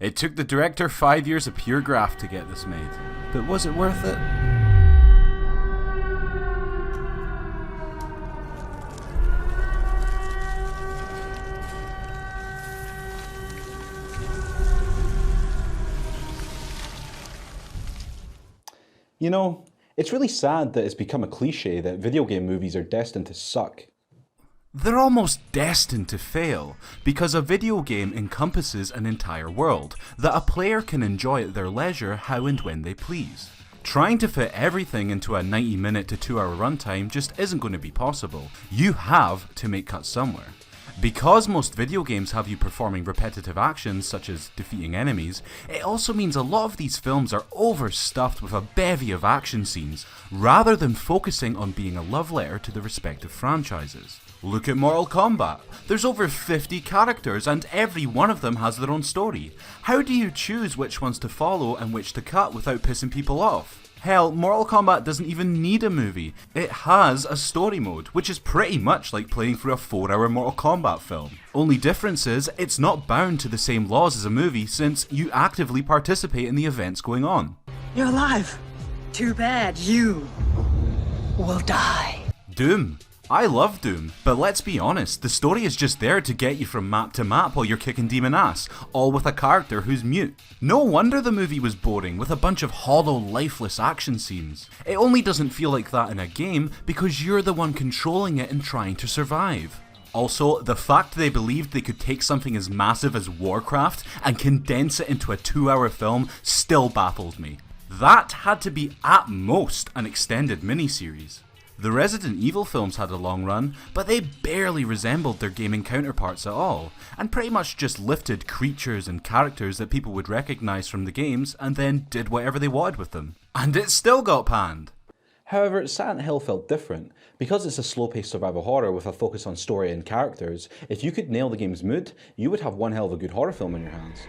It took the director 5 years of pure graft to get this made. But was it worth it? You know, it's really sad that it's become a cliche that video game movies are destined to suck. They're almost destined to fail, because a video game encompasses an entire world that a player can enjoy at their leisure how and when they please. Trying to fit everything into a 90-minute to 2-hour runtime just isn't going to be possible. You have to make cuts somewhere. Because most video games have you performing repetitive actions such as defeating enemies, it also means a lot of these films are overstuffed with a bevy of action scenes, rather than focusing on being a love letter to the respective franchises. Look at Mortal Kombat. There's over 50 characters and every one of them has their own story. How do you choose which ones to follow and which to cut without pissing people off? Hell, Mortal Kombat doesn't even need a movie. It has a story mode, which is pretty much like playing through a 4-hour Mortal Kombat film. Only difference is, it's not bound to the same laws as a movie since you actively participate in the events going on. You're alive. Too bad you will die. Doom. I love Doom, but let's be honest, the story is just there to get you from map to map while you're kicking demon ass, all with a character who's mute. No wonder the movie was boring, with a bunch of hollow, lifeless action scenes. It only doesn't feel like that in a game because you're the one controlling it and trying to survive. Also, the fact they believed they could take something as massive as Warcraft and condense it into a 2-hour film still baffles me. That had to be at most an extended miniseries. The Resident Evil films had a long run, but they barely resembled their gaming counterparts at all, and pretty much just lifted creatures and characters that people would recognise from the games and then did whatever they wanted with them. And it still got panned! However, Silent Hill felt different. Because it's a slow-paced survival horror with a focus on story and characters, if you could nail the game's mood, you would have one hell of a good horror film in your hands.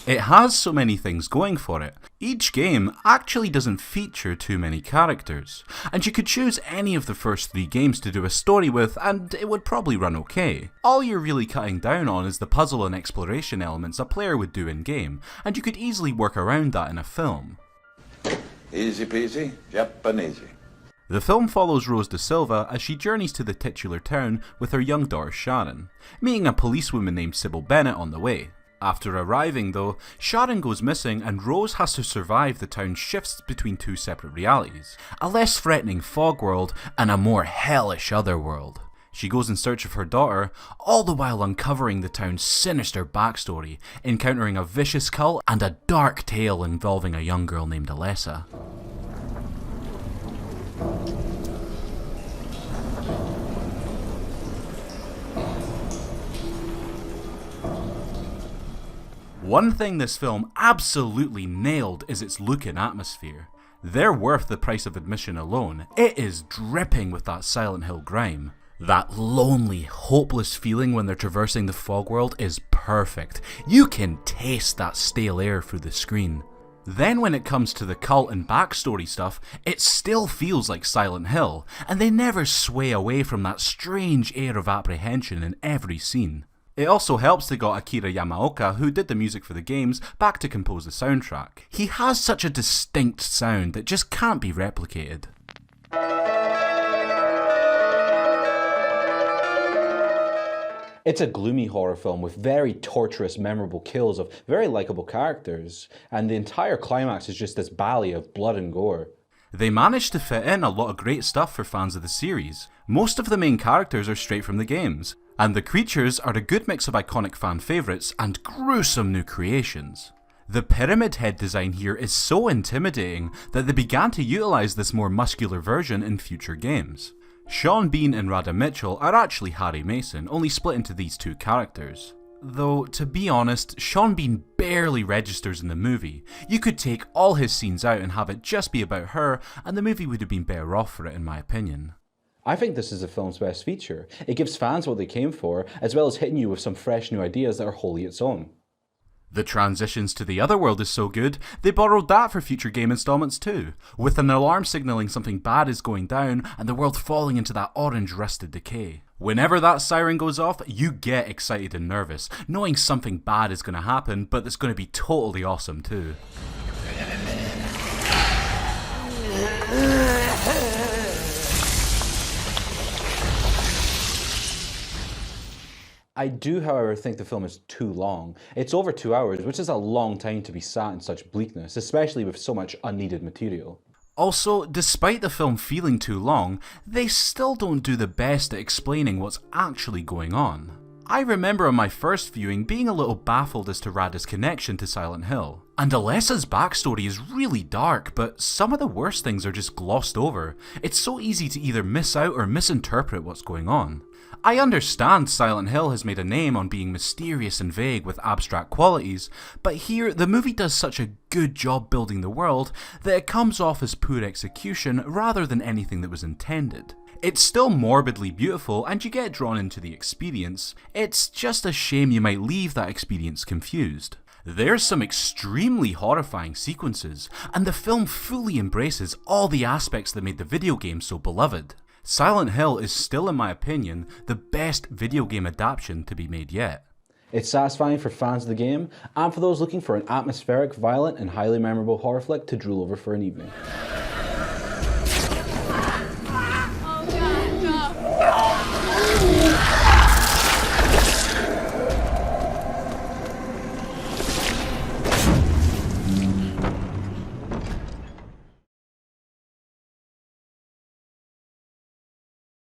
It has so many things going for it. Each game actually doesn't feature too many characters, and you could choose any of the first 3 games to do a story with and it would probably run okay. All you're really cutting down on is the puzzle and exploration elements a player would do in game, and you could easily work around that in a film. Easy peasy, Japanesey. The film follows Rose da Silva as she journeys to the titular town with her young daughter Sharon, meeting a policewoman named Sybil Bennett on the way. After arriving though, Sharon goes missing and Rose has to survive the town's shifts between 2 separate realities, a less threatening fog world and a more hellish otherworld. She goes in search of her daughter, all the while uncovering the town's sinister backstory, encountering a vicious cult and a dark tale involving a young girl named Alessa. One thing this film absolutely nailed is its look and atmosphere. They're worth the price of admission alone. It is dripping with that Silent Hill grime. That lonely, hopeless feeling when they're traversing the fog world is perfect. You can taste that stale air through the screen. Then when it comes to the cult and backstory stuff, it still feels like Silent Hill, and they never sway away from that strange air of apprehension in every scene. It also helps they got Akira Yamaoka, who did the music for the games, back to compose the soundtrack. He has such a distinct sound that just can't be replicated. It's a gloomy horror film with very torturous, memorable kills of very likeable characters, and the entire climax is just this ballet of blood and gore. They managed to fit in a lot of great stuff for fans of the series. Most of the main characters are straight from the games, and the creatures are a good mix of iconic fan favourites and gruesome new creations. The pyramid head design here is so intimidating that they began to utilise this more muscular version in future games. Sean Bean and Radha Mitchell are actually Harry Mason, only split into these 2 characters. Though, to be honest, Sean Bean barely registers in the movie. You could take all his scenes out and have it just be about her, and the movie would have been better off for it in my opinion. I think this is the film's best feature. It gives fans what they came for, as well as hitting you with some fresh new ideas that are wholly its own. The transitions to the other world is so good, they borrowed that for future game installments too, with an alarm signalling something bad is going down and the world falling into that orange rusted decay. Whenever that siren goes off, you get excited and nervous, knowing something bad is going to happen, but it's going to be totally awesome too. I do, however, think the film is too long. It's over 2 hours, which is a long time to be sat in such bleakness, especially with so much unneeded material. Also, despite the film feeling too long, they still don't do the best at explaining what's actually going on. I remember on my first viewing being a little baffled as to Rada's connection to Silent Hill. And Alessa's backstory is really dark, but some of the worst things are just glossed over. It's so easy to either miss out or misinterpret what's going on. I understand Silent Hill has made a name on being mysterious and vague with abstract qualities, but here the movie does such a good job building the world that it comes off as poor execution rather than anything that was intended. It's still morbidly beautiful and you get drawn into the experience, it's just a shame you might leave that experience confused. There's some extremely horrifying sequences, and the film fully embraces all the aspects that made the video game so beloved. Silent Hill is still, in my opinion, the best video game adaptation to be made yet. It's satisfying for fans of the game, and for those looking for an atmospheric, violent, and highly memorable horror flick to drool over for an evening.